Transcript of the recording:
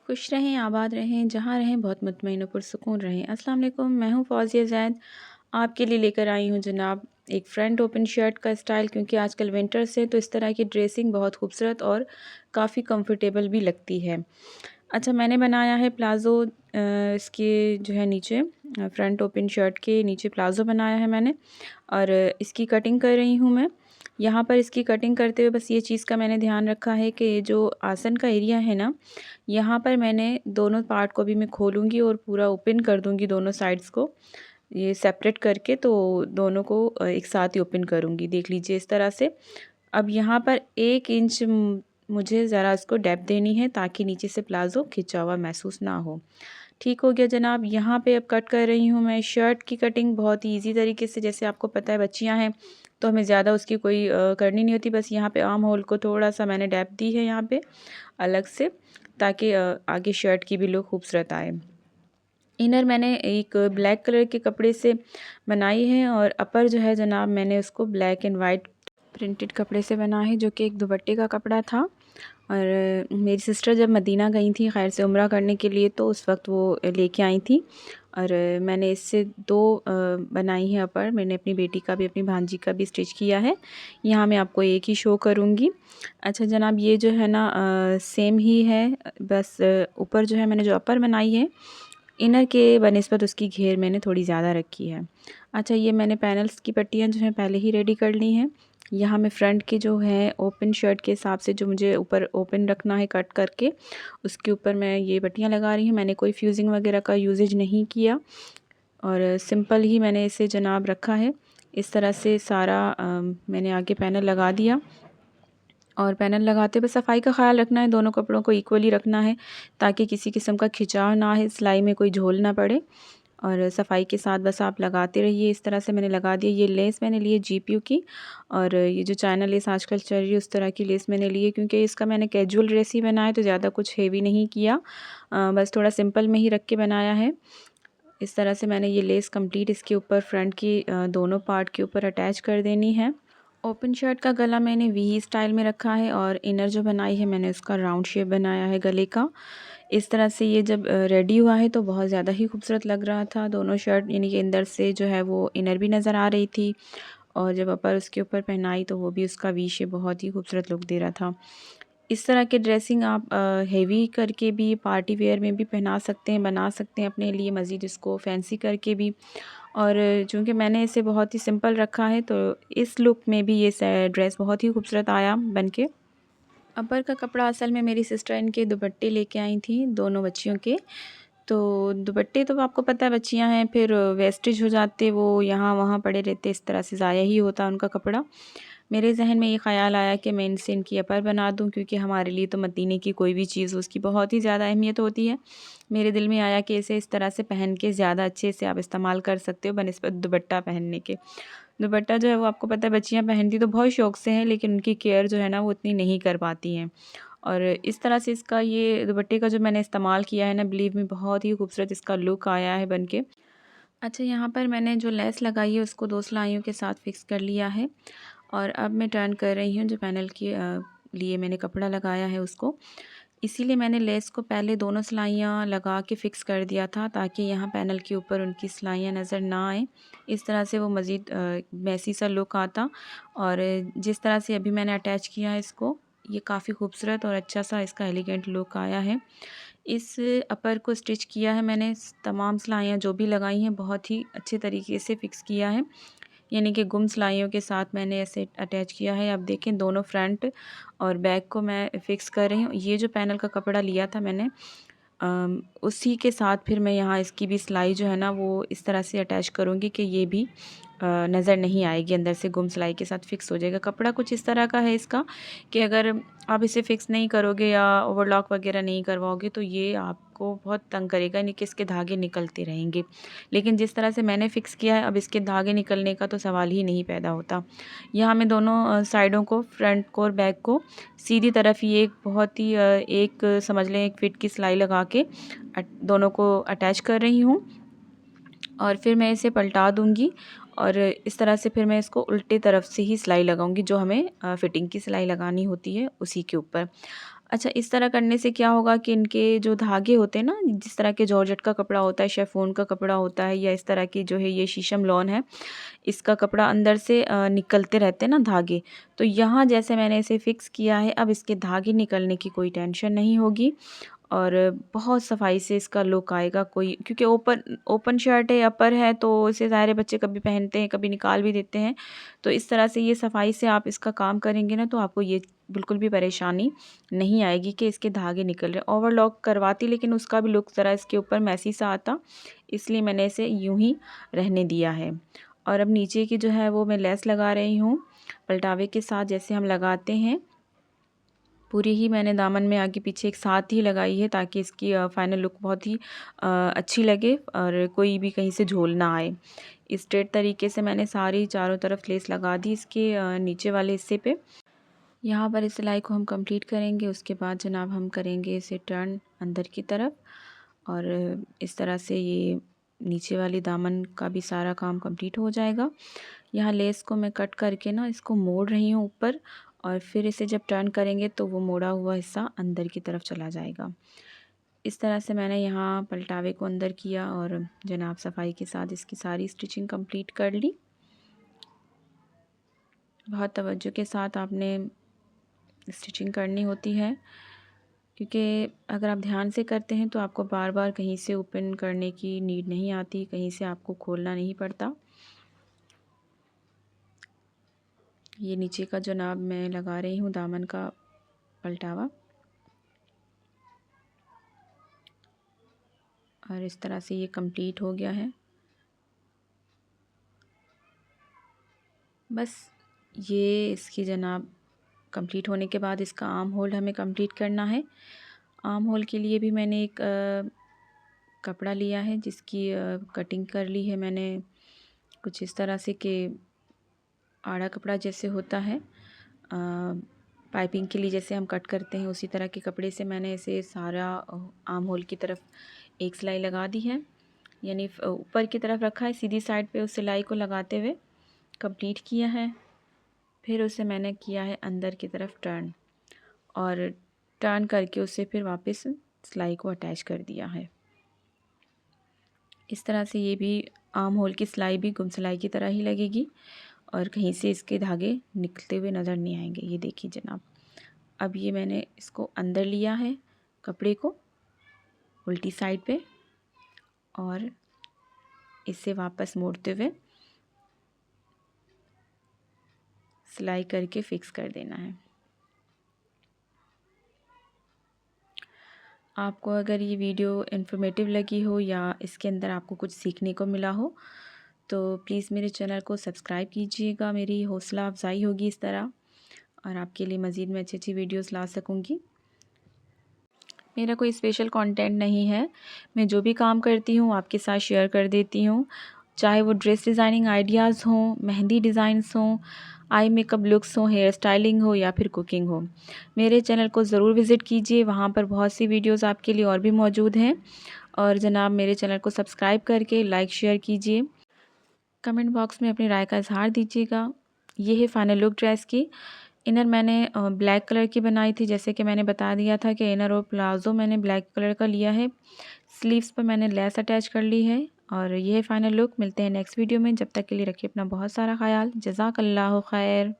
खुश रहें, आबाद रहें, जहाँ रहें बहुत मुतमईन और पुरसुकून रहें। अस्सलाम वालेकुम, मैं हूँ फ़ौज़िया ज़ैद। आपके लिए लेकर आई हूँ जनाब एक फ्रंट ओपन शर्ट का स्टाइल, क्योंकि आजकल विंटर्स है तो इस तरह की ड्रेसिंग बहुत खूबसूरत और काफ़ी कंफर्टेबल भी लगती है। अच्छा, मैंने बनाया है प्लाज़ो, इसके जो है नीचे फ्रंट ओपन शर्ट के नीचे प्लाज़ो बनाया है मैंने, और इसकी कटिंग कर रही हूँ मैं। यहाँ पर इसकी कटिंग करते हुए बस ये चीज़ का मैंने ध्यान रखा है कि ये जो आसन का एरिया है ना, यहाँ पर मैंने दोनों पार्ट को भी मैं खोलूँगी और पूरा ओपन कर दूँगी दोनों साइड्स को, ये सेपरेट करके तो दोनों को एक साथ ही ओपन करूँगी। देख लीजिए इस तरह से। अब यहाँ पर 1 इंच मुझे ज़रा इसको डेप्थ देनी है ताकि नीचे से प्लाज़ो खिंचा हुआ महसूस ना हो। ठीक हो गया जनाब। यहाँ पे अब कट कर रही हूँ मैं शर्ट की कटिंग बहुत ही ईज़ी तरीके से। जैसे आपको पता है बच्चियाँ हैं तो हमें ज़्यादा उसकी कोई करनी नहीं होती। बस यहाँ पे आर्म होल को थोड़ा-सा मैंने डेप्थ दी है यहाँ पे अलग से, ताकि आगे शर्ट की भी लुक खूबसूरत आए। इनर मैंने एक ब्लैक कलर के कपड़े से बनाई है और अपर जो है जनाब मैंने उसको ब्लैक एंड वाइट प्रिंटेड कपड़े से बना है, जो कि एक दुपट्टे का कपड़ा था। और मेरी सिस्टर जब मदीना गई थी खैर से उम्रा करने के लिए, तो उस वक्त वो लेके आई थी, और मैंने इससे 2 बनाई है अपर। मैंने अपनी बेटी का भी अपनी भांजी का भी स्टिच किया है। यहाँ मैं आपको एक ही शो करूँगी। अच्छा जनाब, ये जो है ना सेम ही है, बस ऊपर जो है मैंने जो अपर बनाई है इनर के बनिस्बत उसकी घेर मैंने थोड़ी ज़्यादा रखी है। अच्छा, ये मैंने पैनल्स की पट्टियाँ जो हैं पहले ही रेडी कर ली हैं। यहाँ मैं फ्रंट की जो है ओपन शर्ट के हिसाब से जो मुझे ऊपर ओपन रखना है कट करके, उसके ऊपर मैं ये पट्टियाँ लगा रही हूँ। मैंने कोई फ्यूज़िंग वगैरह का यूजेज नहीं किया और सिंपल ही मैंने इसे जनाब रखा है। इस तरह से सारा मैंने आगे पैनल लगा दिया, और पैनल लगाते हुए सफाई का ख़्याल रखना है, दोनों कपड़ों को इक्वली रखना है ताकि किसी किस्म का खिंचाव ना है, सिलाई में कोई झोल ना पड़े। और सफाई के साथ बस आप लगाते रहिए। इस तरह से मैंने लगा दिया। ये लेस मैंने ली है जीपीयू की, और ये जो चाइना लेस आजकल चल रही है उस तरह की लेस मैंने ली है, क्योंकि इसका मैंने कैजुअल ड्रेस ही बनाया तो ज़्यादा कुछ हेवी नहीं किया, बस थोड़ा सिंपल में ही रख के बनाया है। इस तरह से मैंने ये लेस कंप्लीट इसके ऊपर फ्रंट की दोनों पार्ट के ऊपर अटैच कर देनी है। ओपन शर्ट का गला मैंने वी स्टाइल में रखा है, और इनर जो बनाई है मैंने उसका राउंड शेप बनाया है गले का। इस तरह से ये जब रेडी हुआ है तो बहुत ज़्यादा ही खूबसूरत लग रहा था। दोनों शर्ट यानी कि अंदर से जो है वो इनर भी नज़र आ रही थी, और जब अपर उसके ऊपर पहनाई तो वो भी उसका वी शेप बहुत ही खूबसूरत लुक दे रहा था। इस तरह के ड्रेसिंग आप हेवी करके भी पार्टी वेयर में भी पहना सकते हैं, बना सकते हैं अपने लिए, मज़ीद इसको फैंसी करके भी। और चूँकि मैंने इसे बहुत ही सिंपल रखा है तो इस लुक में भी ये ड्रेस बहुत ही खूबसूरत आया बन के। अपर का कपड़ा असल में मेरी सिस्टर इनके दुपट्टे लेके आई थी दोनों बच्चियों के। तो दुपट्टे तो आपको पता है बच्चियां हैं, फिर वेस्टेज हो जाते, वो यहाँ वहाँ पड़े रहते, इस तरह से ज़ाया ही होता उनका कपड़ा। मेरे जहन में ये ख़्याल आया कि मैं इनसे इनकी अपर बना दूं, क्योंकि हमारे लिए तो मदीने की कोई भी चीज़ उसकी बहुत ही ज़्यादा अहमियत होती है। मेरे दिल में आया कि इसे इस तरह से पहन के ज़्यादा अच्छे से आप इस्तेमाल कर सकते हो बनिस्बत दुपट्टा पहनने के। दुपट्टा जो है वो आपको पता है बच्चियाँ पहनती तो बहुत शौक़ से हैं, लेकिन उनकी केयर जो है ना वो इतनी नहीं कर पाती हैं। और इस तरह से इसका ये दुपट्टे का जो मैंने इस्तेमाल किया है ना, बिलीव में बहुत ही खूबसूरत इसका लुक आया है बन के। अच्छा, यहाँ पर मैंने जो लेस लगाई है उसको 2 सिलाइयों के साथ फ़िक्स कर लिया है, और अब मैं टर्न कर रही हूँ जो पैनल के लिए मैंने कपड़ा लगाया है उसको। इसीलिए मैंने लेस को पहले दोनों सिलाइयाँ लगा के फ़िक्स कर दिया था, ताकि यहाँ पैनल के ऊपर उनकी सिलाइयाँ नज़र ना आएँ। इस तरह से वो मज़ीद मैसी सा लुक आता, और जिस तरह से अभी मैंने अटैच किया है इसको, ये काफ़ी खूबसूरत और अच्छा सा इसका एलिगेंट लुक आया है। इस अपर को स्टिच किया है मैंने, तमाम सिलाइयाँ जो भी लगाई हैं बहुत ही अच्छे तरीके से फ़िक्स किया है, यानी कि गुम सिलाइयों के साथ मैंने ऐसे अटैच किया है। अब देखें दोनों फ्रंट और बैक को मैं फ़िक्स कर रही हूँ। ये जो पैनल का कपड़ा लिया था मैंने, उसी के साथ फिर मैं यहाँ इसकी भी सिलाई जो है ना वो इस तरह से अटैच करूँगी कि ये भी नज़र नहीं आएगी, अंदर से गुम सिलाई के साथ फ़िक्स हो जाएगा। कपड़ा कुछ इस तरह का है इसका कि अगर आप इसे फ़िक्स नहीं करोगे या ओवरलॉक वगैरह नहीं करवाओगे तो ये आपको बहुत तंग करेगा, यानी कि इसके धागे निकलते रहेंगे। लेकिन जिस तरह से मैंने फ़िक्स किया है, अब इसके धागे निकलने का तो सवाल ही नहीं पैदा होता। यहाँ मैं दोनों साइडों को, फ्रंट को और बैक को सीधी तरफ ही एक बहुत ही एक समझ लें 1 फीट की सिलाई लगा के दोनों को अटैच कर रही हूँ, और फिर मैं इसे पलटा दूँगी, और इस तरह से फिर मैं इसको उल्टे तरफ से ही सिलाई लगाऊंगी, जो हमें फिटिंग की सिलाई लगानी होती है उसी के ऊपर। अच्छा, इस तरह करने से क्या होगा कि इनके जो धागे होते हैं ना, जिस तरह के जॉर्जेट का कपड़ा होता है, शिफॉन का कपड़ा होता है, या इस तरह की जो है ये शीशम लॉन है, इसका कपड़ा अंदर से निकलते रहते हैं ना धागे। तो यहाँ जैसे मैंने इसे फ़िक्स किया है, अब इसके धागे निकलने की कोई टेंशन नहीं होगी और बहुत सफाई से इसका लुक आएगा। कोई क्योंकि ओपन ओपन शर्ट है, अपर है, तो इसे ज़ाहिर है बच्चे कभी पहनते हैं, कभी निकाल भी देते हैं। तो इस तरह से ये सफाई से आप इसका काम करेंगे ना, तो आपको ये बिल्कुल भी परेशानी नहीं आएगी कि इसके धागे निकल रहे। ओवरलॉक करवाती लेकिन उसका भी लुक ज़रा इसके ऊपर मैसी सा आता, इसलिए मैंने इसे यूँ ही रहने दिया है। और अब नीचे की जो है वो मैं लेस लगा रही हूँ पलटावे के साथ, जैसे हम लगाते हैं। पूरी ही मैंने दामन में आगे पीछे एक साथ ही लगाई है, ताकि इसकी फाइनल लुक बहुत ही अच्छी लगे और कोई भी कहीं से झोल ना आए। स्ट्रेट तरीके से मैंने सारी चारों तरफ लेस लगा दी इसके नीचे वाले हिस्से पे। यहाँ पर इस सिलाई को हम कंप्लीट करेंगे, उसके बाद जनाब हम करेंगे इसे टर्न अंदर की तरफ, और इस तरह से ये नीचे वाली दामन का भी सारा काम कंप्लीट हो जाएगा। यहाँ लेस को मैं कट करके ना इसको मोड़ रही हूँ ऊपर, और फिर इसे जब टर्न करेंगे तो वो मोड़ा हुआ हिस्सा अंदर की तरफ चला जाएगा। इस तरह से मैंने यहाँ पलटावे को अंदर किया और जनाब सफाई के साथ इसकी सारी स्टिचिंग कंप्लीट कर ली। बहुत तवज्जो के साथ आपने स्टिचिंग करनी होती है, क्योंकि अगर आप ध्यान से करते हैं तो आपको बार बार कहीं से ओपन करने की नीड नहीं आती, कहीं से आपको खोलना नहीं पड़ता। ये नीचे का जनाब मैं लगा रही हूँ दामन का पलटावा, और इस तरह से ये कंप्लीट हो गया है। बस ये इसकी जनाब कंप्लीट होने के बाद इसका आर्म होल हमें कंप्लीट करना है। आर्म होल के लिए भी मैंने एक कपड़ा लिया है, जिसकी कटिंग कर ली है मैंने कुछ इस तरह से कि आड़ा कपड़ा जैसे होता है पाइपिंग के लिए जैसे हम कट करते हैं, उसी तरह के कपड़े से मैंने इसे सारा आर्म होल की तरफ एक सिलाई लगा दी है, यानी ऊपर की तरफ रखा है, सीधी साइड पे उस सिलाई को लगाते हुए कंप्लीट किया है। फिर उसे मैंने किया है अंदर की तरफ टर्न, और टर्न करके उसे फिर वापस सिलाई को अटैच कर दिया है। इस तरह से ये भी आर्म होल की सिलाई भी गुम सिलाई की तरह ही लगेगी, और कहीं से इसके धागे निकलते हुए नज़र नहीं आएंगे। ये देखिए जनाब, अब ये मैंने इसको अंदर लिया है कपड़े को उल्टी साइड पे, और इसे वापस मोड़ते हुए सिलाई करके फ़िक्स कर देना है। आपको अगर ये वीडियो इन्फॉर्मेटिव लगी हो या इसके अंदर आपको कुछ सीखने को मिला हो, तो प्लीज़ मेरे चैनल को सब्सक्राइब कीजिएगा, मेरी हौसला अफजाई होगी इस तरह, और आपके लिए मज़ीद मैं अच्छी अच्छी वीडियोस ला सकूँगी। मेरा कोई स्पेशल कंटेंट नहीं है, मैं जो भी काम करती हूँ आपके साथ शेयर कर देती हूँ, चाहे वो ड्रेस डिज़ाइनिंग आइडियाज़ हों, मेहंदी डिज़ाइंस हों, आई मेकअप लुक्स हों, हेयर स्टाइलिंग हो या फिर कुकिंग हो। मेरे चैनल को ज़रूर विज़िट कीजिए, वहाँ पर बहुत सी वीडियोज़ आपके लिए और भी मौजूद हैं। और जनाब मेरे चैनल को सब्सक्राइब करके लाइक शेयर कीजिए, कमेंट बॉक्स में अपनी राय का इज़हार दीजिएगा। ये है फाइनल लुक ड्रेस की। इनर मैंने ब्लैक कलर की बनाई थी, जैसे कि मैंने बता दिया था कि इनर और प्लाज़ो मैंने ब्लैक कलर का लिया है। स्लीव्स पर मैंने लेस अटैच कर ली है, और ये है फाइनल लुक। मिलते हैं नेक्स्ट वीडियो में, जब तक के लिए रखिए अपना बहुत सारा ख्याल। जज़ाकल्लाहु खैर।